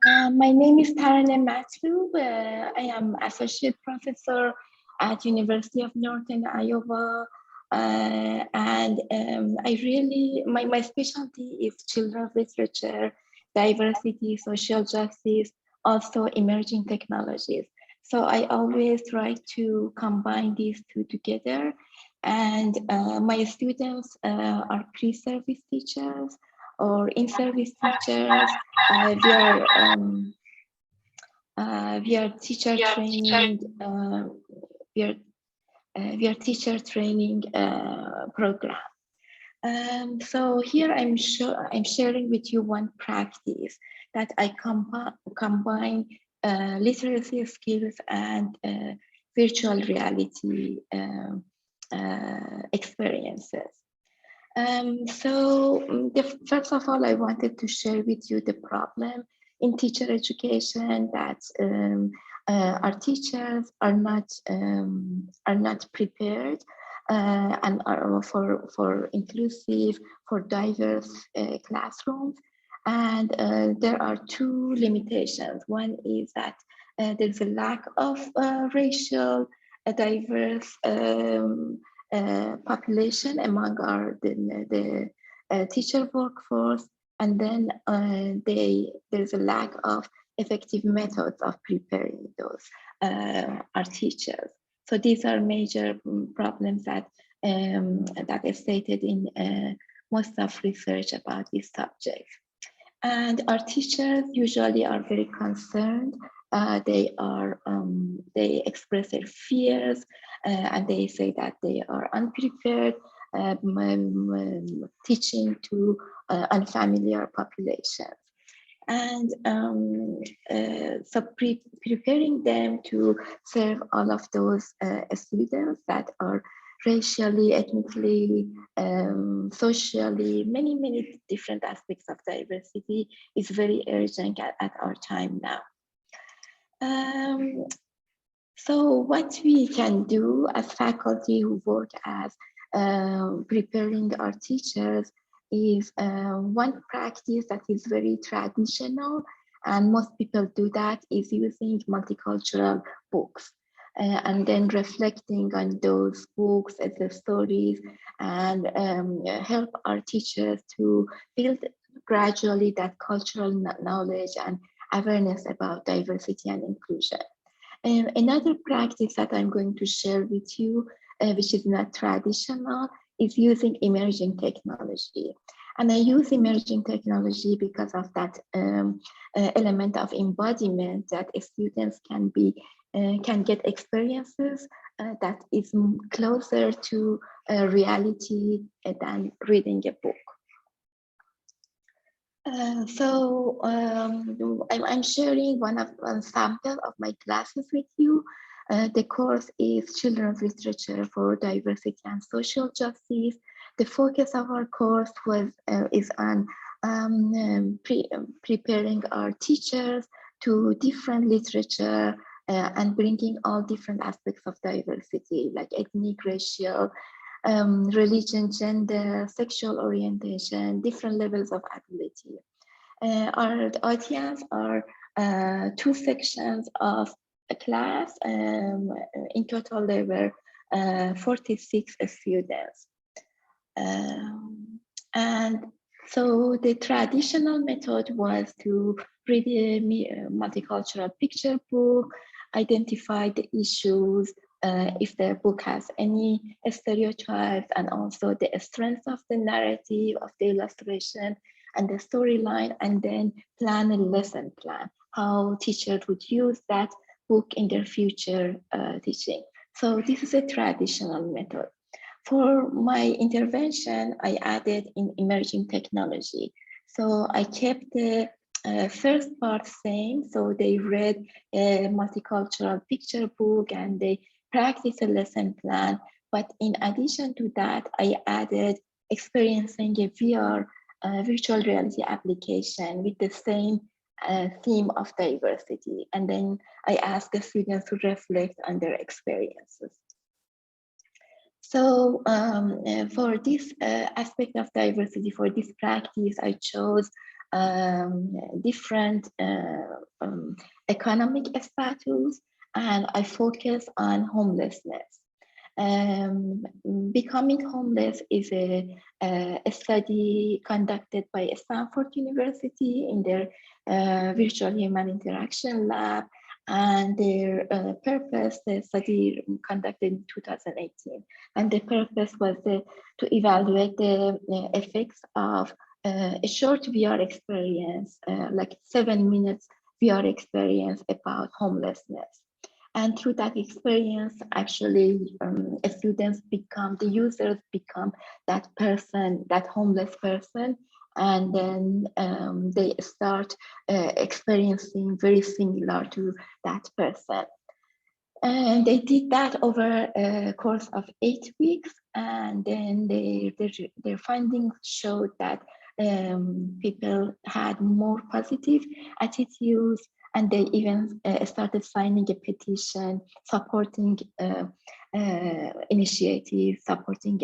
My name is Taraneh Matloob. I am associate professor at University of Northern Iowa. My specialty is children's literature, diversity, social justice, also emerging technologies. So I always try to combine these two together. And my students are pre-service teachers or in-service teachers. We are teacher training. We are teacher training program. So here I'm sharing with you one practice that I combine literacy skills and virtual reality experiences. First of all, I wanted to share with you the problem in teacher education that our teachers are not prepared and are for inclusive, for diverse classrooms. And there are two limitations. One is that there's a lack of racial diverse population among the teacher workforce, and then there's a lack of effective methods of preparing those our teachers. So these are major problems that that is stated in most of research about this subject. And our teachers usually are very concerned. They express their fears and they say that they are unprepared teaching to unfamiliar populations. And so preparing them to serve all of those students that are racially, ethnically, socially, many different aspects of diversity is very urgent at our time now. So what we can do as faculty who work as preparing our teachers is one practice that is very traditional, and most people do that, is using multicultural books. And then reflecting on those books as the stories and help our teachers to build gradually that cultural knowledge and awareness about diversity and inclusion. Another practice that I'm going to share with you, which is not traditional, is using emerging technology. And I use emerging technology because of that element of embodiment that students can get experiences that is closer to reality than reading a book. I'm sharing one sample of my classes with you. The course is Children's Literature for Diversity and Social Justice. The focus of our course is on preparing our teachers to different literature and bringing all different aspects of diversity, like ethnic, racial, religion, gender, sexual orientation, different levels of ability. Our audience are two sections of a class. In total, there were 46 students. And so the traditional method was to read a multicultural picture book, identify the issues, if the book has any stereotypes, and also the strength of the narrative, of the illustration and the storyline, and then plan a lesson plan, how teachers would use that book in their future teaching. So this is a traditional method. For my intervention, I added in emerging technology. So I kept the first part same. So they read a multicultural picture book and they practiced a lesson plan. But in addition to that, I added experiencing a VR virtual reality application with the same theme of diversity. And then I asked the students to reflect on their experiences. So for this aspect of diversity, for this practice, I chose different economic status, and I focus on homelessness. Um, Becoming homeless is a study conducted by Stanford University in their virtual human interaction lab, and their purpose, the study conducted in 2018, and the purpose was to evaluate the effects of a short VR experience, like 7 minutes VR experience about homelessness. And through that experience, actually, students become, the users become that person, that homeless person, and then they start experiencing very similar to that person. And they did that over a course of 8 weeks, and then their findings showed that people had more positive attitudes, and they even started signing a petition supporting initiatives, supporting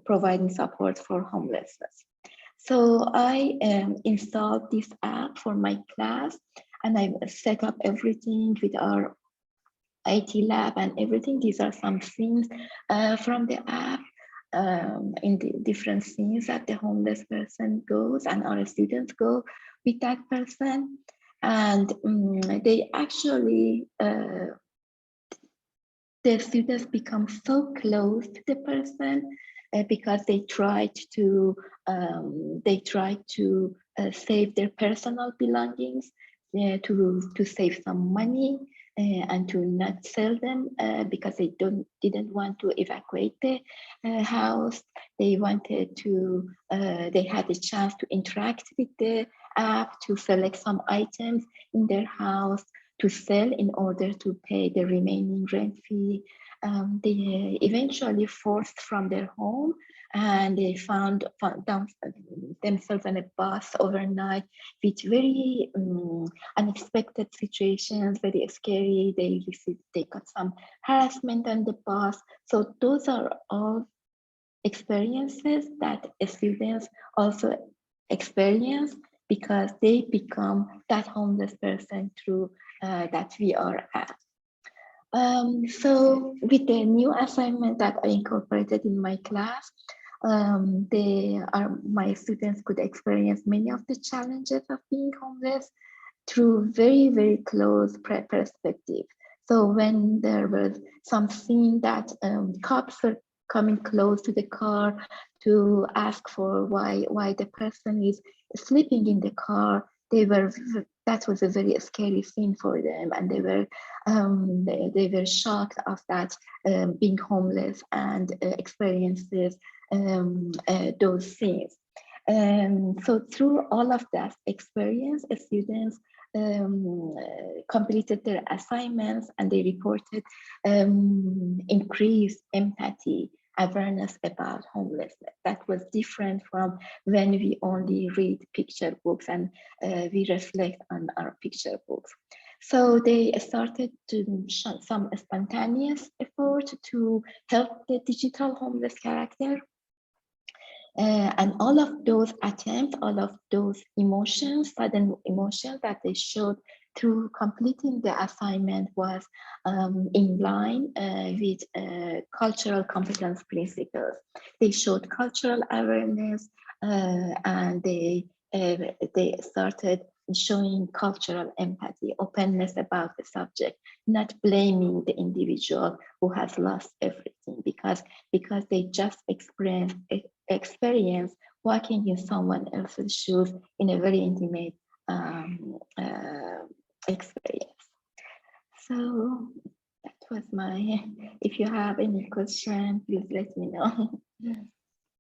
providing support for homelessness. So I installed this app for my class, and I set up everything with our IT lab and everything. These are some scenes from the app, in the different scenes that the homeless person goes and our students go with that person. And they actually, the students become so close to the person because they tried to save their personal belongings, to save some money, and to not sell them because they didn't want to evacuate the house. They wanted to, they had a chance to interact with the app, to select some items in their house to sell in order to pay the remaining rent fee. They eventually forced from their home, and they found themselves on a bus overnight with very unexpected situations, very scary. They got some harassment on the bus. So those are all experiences that students also experience because they become that homeless person through that VR app. So with the new assignment that I incorporated in my class, my students could experience many of the challenges of being homeless through very, very close perspective. So when there was some scene that cops were coming close to the car to ask for why the person is sleeping in the car, that was a very scary scene for them, and they were shocked of that, being homeless and experiences those scenes. So through all of that experience, students completed their assignments, and they reported increased empathy, awareness about homelessness. That was different from when we only read picture books and we reflect on our picture books. So they started to show some spontaneous effort to help the digital homeless character. And all of those attempts, all of those emotions, sudden emotions that they showed through completing the assignment was in line with cultural competence principles. They showed cultural awareness, and they started showing cultural empathy, openness about the subject, not blaming the individual who has lost everything because they just experience walking in someone else's shoes in a very intimate experience. So that was my, if you have any question, please let me know.